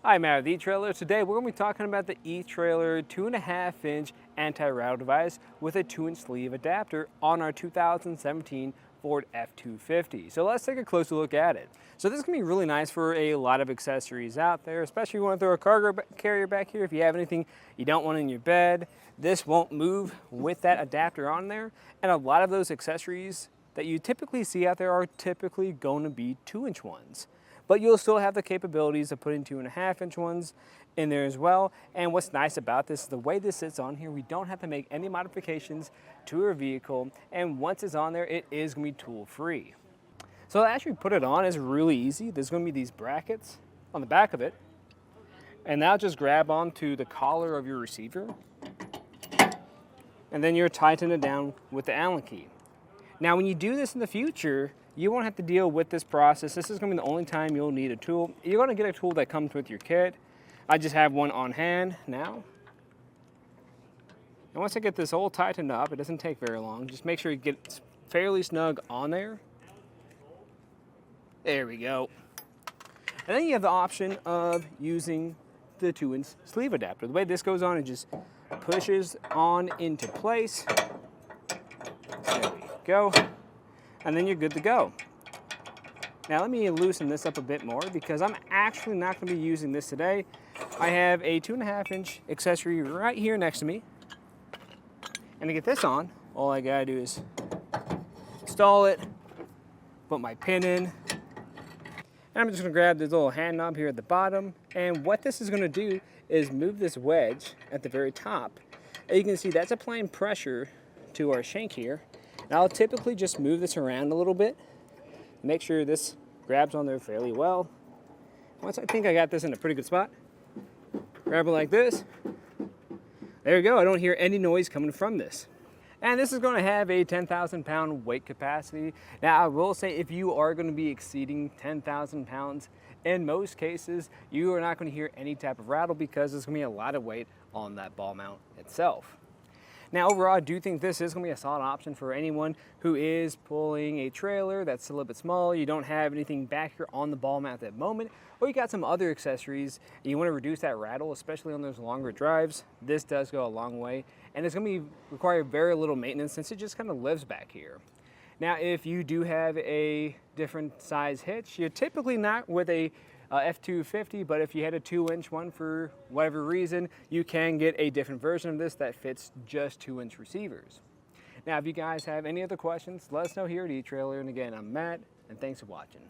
Hi, Matt with etrailer. Today we're going to be talking about the etrailer 2.5-inch anti-rattle device with a 2-inch sleeve adapter on our 2017 Ford F-250. So let's take a closer look at it. So this is going to be really nice for a lot of accessories out there, especially if you want to throw a cargo carrier back here. If you have anything you don't want in your bed, this won't move with that adapter on there. And a lot of those accessories that you typically see out there are typically going to be 2-inch ones. But you'll still have the capabilities of putting 2.5-inch ones in there as well. And what's nice about this is the way this sits on here, we don't have to make any modifications to our vehicle. And once it's on there, it is going to be tool free. So to actually put it on is really easy. There's going to be these brackets on the back of it. And now just grab onto the collar of your receiver. And then you're tightening it down with the Allen key. Now when you do this in the future, you won't have to deal with this process. This is going to be the only time you'll need a tool. You're going to get a tool that comes with your kit. I just have one on hand now. And once I get this all tightened up, it doesn't take very long. Just make sure you get fairly snug on there. There we go. And then you have the option of using the 2-inch sleeve adapter. The way this goes on, it just pushes on into place. There we go. And then you're good to go. Now let me loosen this up a bit more because I'm actually not going to be using this today. I have a 2.5-inch accessory right here next to me. And to get this on, all I gotta do is install it, put my pin in, and I'm just gonna grab this little hand knob here at the bottom. And what this is gonna do is move this wedge at the very top. And you can see that's applying pressure to our shank here. Now I'll typically just move this around a little bit, make sure this grabs on there fairly well. Once I think I got this in a pretty good spot, grab it like this. There you go, I don't hear any noise coming from this. And this is going to have a 10,000 pound weight capacity. Now I will say if you are going to be exceeding 10,000 pounds, in most cases, you are not going to hear any type of rattle because there's going to be a lot of weight on that ball mount itself. Now overall, I do think this is going to be a solid option for anyone who is pulling a trailer that's a little bit small, you don't have anything back here on the ball mount at the moment, or you got some other accessories and you want to reduce that rattle, especially on those longer drives. This does go a long way, and it's going to require very little maintenance since it just kind of lives back here. Now if you do have a different size hitch, you're typically not with a F-250, but if you had a 2-inch one for whatever reason, you can get a different version of this that fits just 2-inch receivers. Now, if you guys have any other questions, let us know here at etrailer. And again, I'm Matt, and thanks for watching.